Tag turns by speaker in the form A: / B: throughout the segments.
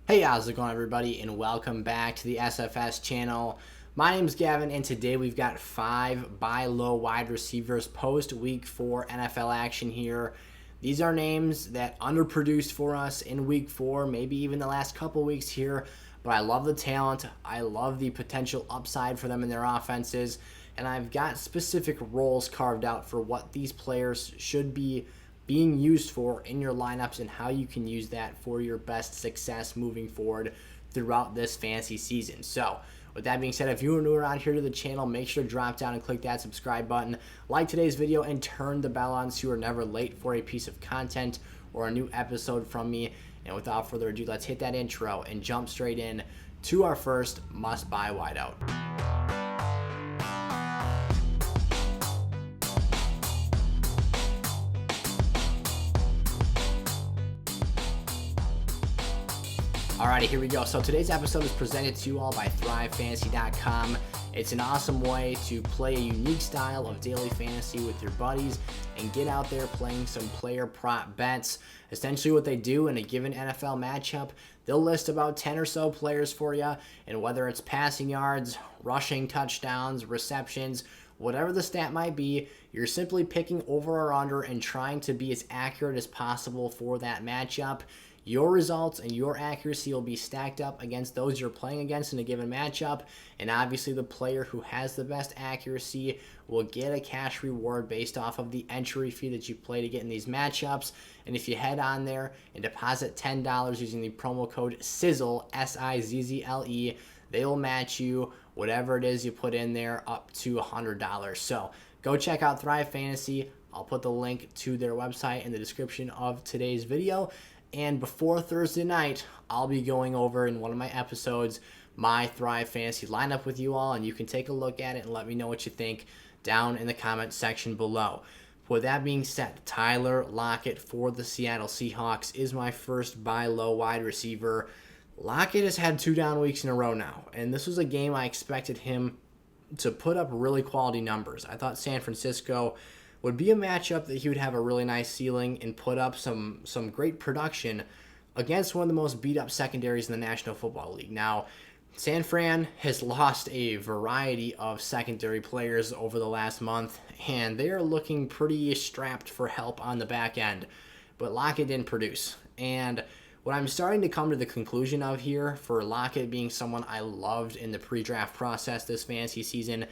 A: Hey, how's it going, everybody, and welcome back to the SFS channel. My name's Gavin, and today we've got 5 buy low wide receivers post week 4 NFL action here. These are names that underproduced for us in week 4, maybe even the last couple weeks here, but I love the talent. I love the potential upside for them in their offenses, and I've got specific roles carved out for what these players should be being used for in your lineups and how you can use that for your best success moving forward throughout this fantasy season. So with that being said, if you are new around here to the channel, make sure to drop down and click that subscribe button, like today's video, and turn the bell on so you are never late for a piece of content or a new episode from me. And without further ado, let's hit that intro and jump straight in to our first must-buy wideout. Alrighty, here we go. So today's episode is presented to you all by ThriveFantasy.com. It's an awesome way to play a unique style of daily fantasy with your buddies and get out there playing some player prop bets. Essentially what they do in a given NFL matchup, they'll list about 10 or so players for you, and whether it's passing yards, rushing touchdowns, receptions, whatever the stat might be, you're simply picking over or under and trying to be as accurate as possible for that matchup. Your results and your accuracy will be stacked up against those you're playing against in a given matchup, and obviously the player who has the best accuracy will get a cash reward based off of the entry fee that you play to get in these matchups. And if you head on there and deposit $10 using the promo code SIZZLE, SIZZLE, they will match you whatever it is you put in there up to $100. So go check out Thrive Fantasy. I'll put the link to their website in the description of today's video. And before Thursday night, I'll be going over in one of my episodes my Thrive Fantasy lineup with you all, and you can take a look at it and let me know what you think down in the comment section below. With that being said, Tyler Lockett for the Seattle Seahawks is my first buy low wide receiver. Lockett has had 2 down weeks in a row now, and this was a game I expected him to put up really quality numbers. I thought San Francisco would be a matchup that he would have a really nice ceiling and put up some great production against one of the most beat-up secondaries in the National Football League. Now, San Fran has lost a variety of secondary players over the last month, and they are looking pretty strapped for help on the back end. But Lockett didn't produce. And what I'm starting to come to the conclusion of here, for Lockett being someone I loved in the pre-draft process this fantasy season,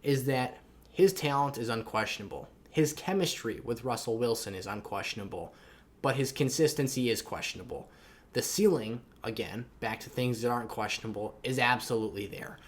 A: is that his talent is unquestionable. His chemistry with Russell Wilson is unquestionable, but his consistency is questionable. The ceiling, again, back to things that aren't questionable, is absolutely there.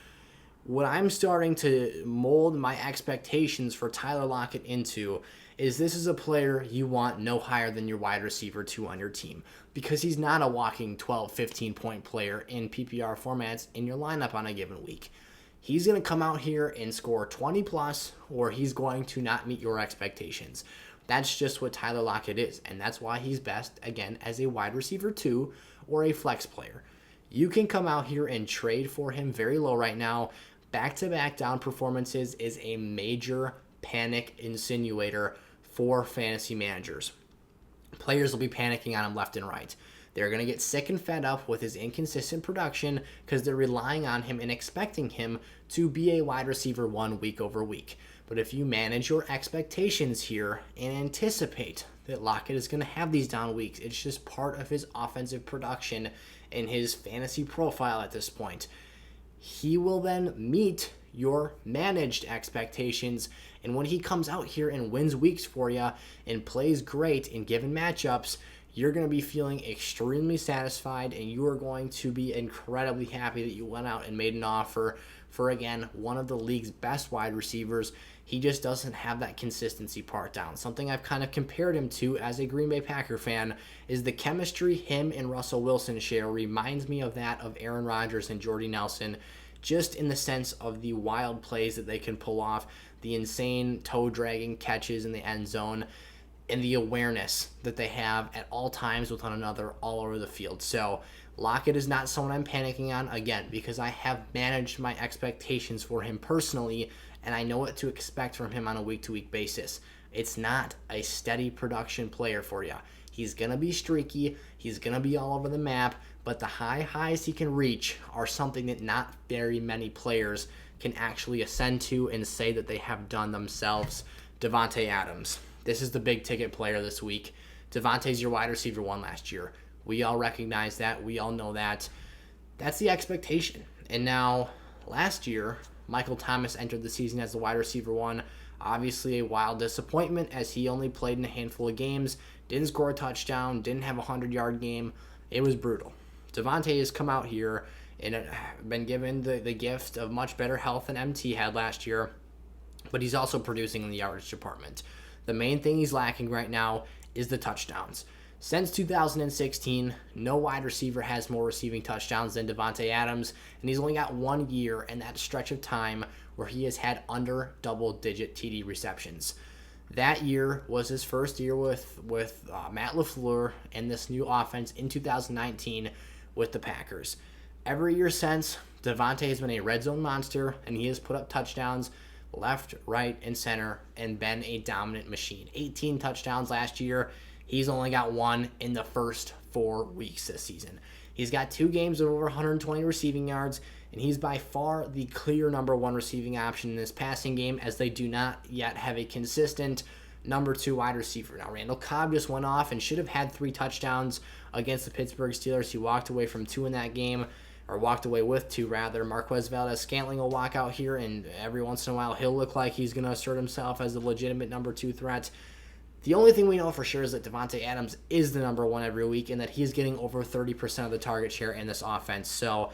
A: What I'm starting to mold my expectations for Tyler Lockett into is this is a player you want no higher than your wide receiver 2 on your team, because he's not a walking 12, 15-point player in PPR formats in your lineup on a given week. He's going to come out here and score 20 plus, or he's going to not meet your expectations. That's just what Tyler Lockett is, and that's why he's best, again, as a wide receiver 2 or a flex player. You can come out here and trade for him very low right now. Back-to-back down performances is a major panic insinuator for fantasy managers. Players will be panicking on him left and right. They're going to get sick and fed up with his inconsistent production because they're relying on him and expecting him to be a wide receiver 1 week over week. But if you manage your expectations here and anticipate that Lockett is going to have these down weeks, it's just part of his offensive production and his fantasy profile at this point. He will then meet your managed expectations, and when he comes out here and wins weeks for you and plays great in given matchups, you're going to be feeling extremely satisfied, and you are going to be incredibly happy that you went out and made an offer for, again, one of the league's best wide receivers. He just doesn't have that consistency part down. Something I've kind of compared him to as a Green Bay Packer fan is the chemistry him and Russell Wilson share reminds me of that of Aaron Rodgers and Jordy Nelson, just in the sense of the wild plays that they can pull off, the insane toe-dragging catches in the end zone, and the awareness that they have at all times with one another all over the field. So Lockett is not someone I'm panicking on, again, because I have managed my expectations for him personally, and I know what to expect from him on a week-to-week basis. It's not a steady production player for you. He's going to be streaky. He's going to be all over the map, but the highs he can reach are something that not very many players can actually ascend to and say that they have done themselves. Davante Adams. This is the big ticket player this week. Davante's your wide receiver one last year. We all recognize that. We all know that. That's the expectation. And now, last year, Michael Thomas entered the season as the wide receiver one. Obviously, a wild disappointment as he only played in a handful of games, didn't score a touchdown, didn't have a 100-yard game. It was brutal. Davante has come out here and been given the gift of much better health than MT had last year, but he's also producing in the yardage department. The main thing he's lacking right now is the touchdowns. Since 2016, no wide receiver has more receiving touchdowns than Davante Adams, and he's only got 1 year in that stretch of time where he has had under double-digit TD receptions. That year was his first year with Matt LaFleur and this new offense in 2019 with the Packers. Every year since, Davante has been a red zone monster, and he has put up touchdowns left, right, and center and been a dominant machine. 18 touchdowns last year. He's only got 1 in the first 4 weeks this season. He's got 2 games of over 120 receiving yards, and he's by far the clear number 1 receiving option in this passing game, as they do not yet have a consistent number 2 wide receiver. Now, Randall Cobb just went off and should have had 3 touchdowns against the Pittsburgh Steelers. He walked away from 2 in that game, or walked away with 2 rather. Marquez Valdes-Scantling will walk out here, and every once in a while he'll look like he's going to assert himself as a legitimate number 2 threat. The only thing we know for sure is that Davante Adams is the number 1 every week, and that he's getting over 30% of the target share in this offense. So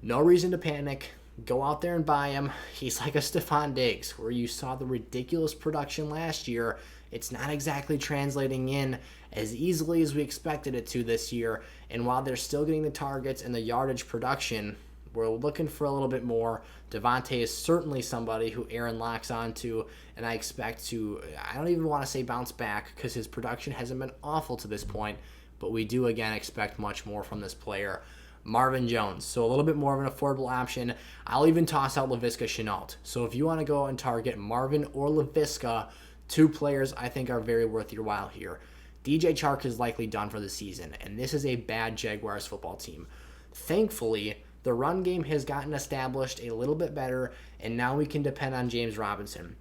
A: no reason to panic. Go out there and buy him. He's like a Stephon Diggs, where you saw the ridiculous production last year. It's not exactly translating in as easily as we expected it to this year. And while they're still getting the targets and the yardage production, we're looking for a little bit more. Davante is certainly somebody who Aaron locks onto, and I expect to, I don't even want to say bounce back, because his production hasn't been awful to this point, but we do again expect much more from this player. Marvin Jones, so a little bit more of an affordable option. I'll even toss out Laviska Shenault. So if you want to go and target Marvin or Laviska, 2 players I think are very worth your while here. DJ Chark is likely done for the season, and this is a bad Jaguars football team. Thankfully, the run game has gotten established a little bit better, and now we can depend on James Robinson.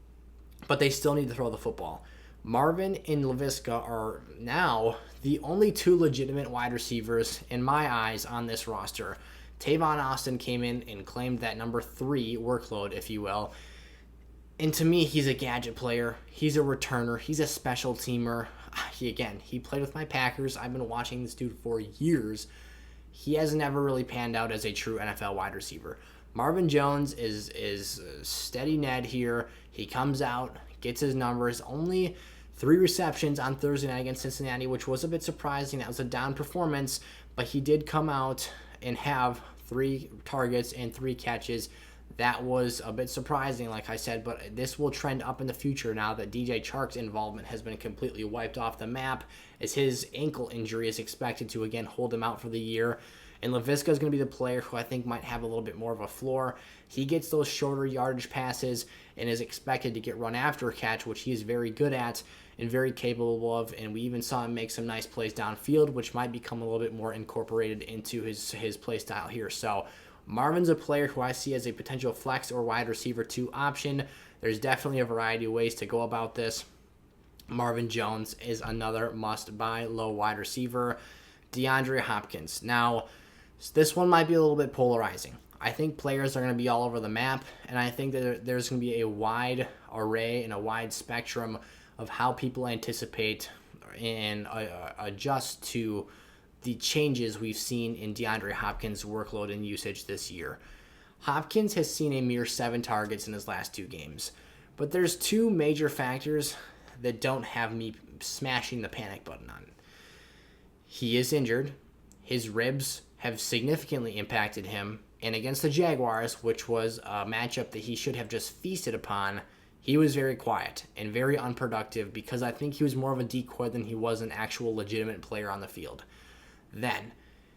A: But they still need to throw the football. Marvin and Laviska are now the only 2 legitimate wide receivers, in my eyes, on this roster. Tavon Austin came in and claimed that number 3 workload, if you will. And to me, he's a gadget player. He's a returner. He's a special teamer. He played with my Packers. I've been watching this dude for years. He has never really panned out as a true NFL wide receiver. Marvin Jones is steady Ned here. He comes out, gets his numbers. Only 3 receptions on Thursday night against Cincinnati, which was a bit surprising. That was a down performance, but he did come out and have 3 targets and 3 catches. That was a bit surprising, like I said, but this will trend up in the future now that DJ Chark's involvement has been completely wiped off the map, as his ankle injury is expected to again hold him out for the year. And Laviska is going to be the player who I think might have a little bit more of a floor. He gets those shorter yardage passes and is expected to get run after a catch, which he is very good at and very capable of. And we even saw him make some nice plays downfield, which might become a little bit more incorporated into his play style here. So Marvin's a player who I see as a potential flex or wide receiver 2 option. There's definitely a variety of ways to go about this. Marvin Jones is another must-buy low wide receiver. DeAndre Hopkins. Now, this one might be a little bit polarizing. I think players are going to be all over the map, and I think that there's going to be a wide array and a wide spectrum of how people anticipate and adjust to the changes we've seen in DeAndre Hopkins' workload and usage this year. Hopkins has seen a mere 7 targets in his last 2 games, but there's 2 major factors that don't have me smashing the panic button on it. He is injured. His ribs have significantly impacted him, and against the Jaguars, which was a matchup that he should have just feasted upon, he was very quiet and very unproductive because I think he was more of a decoy than he was an actual legitimate player on the field. Then,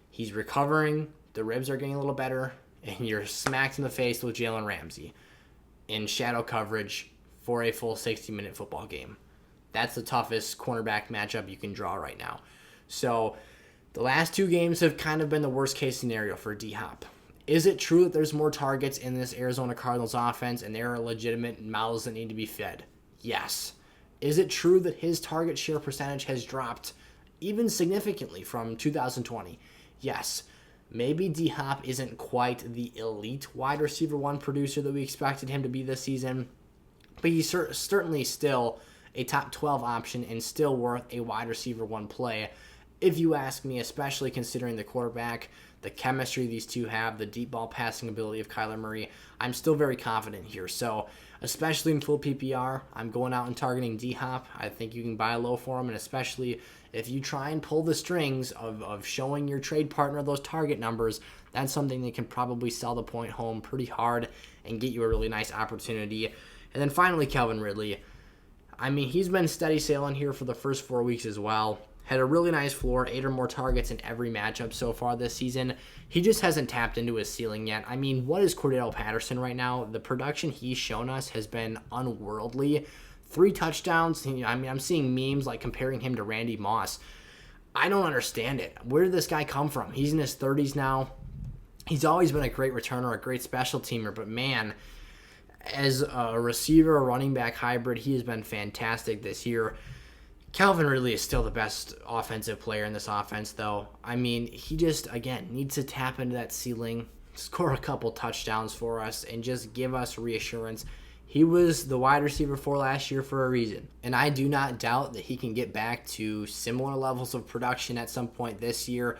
A: he's recovering, the ribs are getting a little better, and you're smacked in the face with Jalen Ramsey in shadow coverage for a full 60-minute football game. That's the toughest cornerback matchup you can draw right now. So, The last 2 games have kind of been the worst case scenario for D-Hop. Is it true that there's more targets in this Arizona Cardinals offense and there are legitimate mouths that need to be fed? Yes. Is it true that his target share percentage has dropped even significantly from 2020? Yes. Maybe D-Hop isn't quite the elite wide receiver 1 producer that we expected him to be this season, but he's certainly still a top 12 option and still worth a wide receiver 1 play, if you ask me, especially considering the quarterback, the chemistry these two have, the deep ball passing ability of Kyler Murray. I'm still very confident here. So, especially in full PPR, I'm going out and targeting D-Hop. I think you can buy low for him, and especially if you try and pull the strings of showing your trade partner those target numbers, that's something that can probably sell the point home pretty hard and get you a really nice opportunity. And then finally, Calvin Ridley. I mean, he's been steady sailing here for the first 4 weeks as well. Had a really nice floor, 8 or more targets in every matchup so far this season. He just hasn't tapped into his ceiling yet. I mean, what is Cordell Patterson right now? The production he's shown us has been unworldly. 3 touchdowns. I mean, I'm seeing memes like comparing him to Randy Moss. I don't understand it. Where did this guy come from? He's in his 30s now. He's always been a great returner, a great special teamer, but man, as a receiver, running back hybrid, he has been fantastic this year. Calvin Ridley is still the best offensive player in this offense, though. I mean, he just, again, needs to tap into that ceiling, score a couple touchdowns for us, and just give us reassurance. He was the wide receiver 4 last year for a reason, and I do not doubt that he can get back to similar levels of production at some point this year.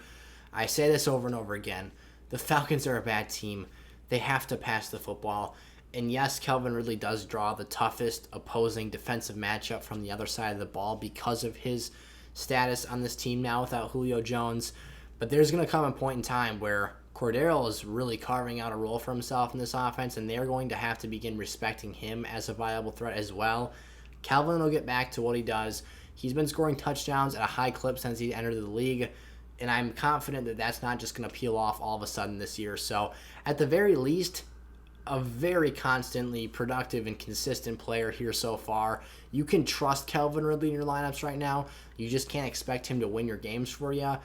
A: I say this over and over again. The Falcons are a bad team. They have to pass the football. And yes, Calvin Ridley does draw the toughest opposing defensive matchup from the other side of the ball because of his status on this team now without Julio Jones. But there's going to come a point in time where Cordero is really carving out a role for himself in this offense, and they're going to have to begin respecting him as a viable threat as well. Calvin will get back to what he does. He's been scoring touchdowns at a high clip since he entered the league, and I'm confident that that's not just going to peel off all of a sudden this year. So at the very least, a very constantly productive and consistent player here so far. You can trust Calvin Ridley in your lineups right now. You just can't expect him to win your games for you.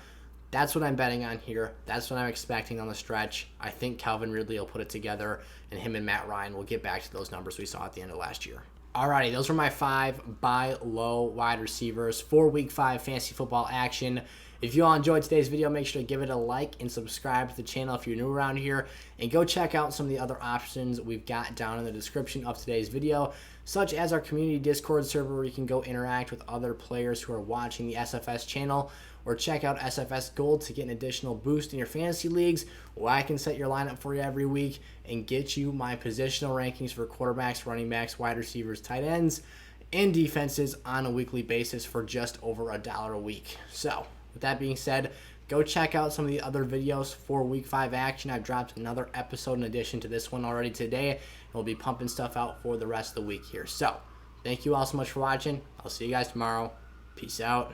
A: That's what I'm betting on here. That's what I'm expecting on the stretch. I think Calvin Ridley will put it together, and him and Matt Ryan will get back to those numbers we saw at the end of last year. Alrighty, those were my 5 buy low wide receivers for Week 5 fantasy football action. If you all enjoyed today's video, make sure to give it a like and subscribe to the channel if you're new around here. And go check out some of the other options we've got down in the description of today's video, such as our community Discord server where you can go interact with other players who are watching the SFS channel, or check out SFS Gold to get an additional boost in your fantasy leagues, where I can set your lineup for you every week and get you my positional rankings for quarterbacks, running backs, wide receivers, tight ends, and defenses on a weekly basis for just over $1 a week. So, with that being said, go check out some of the other videos for Week 5 action. I've dropped another episode in addition to this one already today, and we'll be pumping stuff out for the rest of the week here. So, thank you all so much for watching. I'll see you guys tomorrow. Peace out.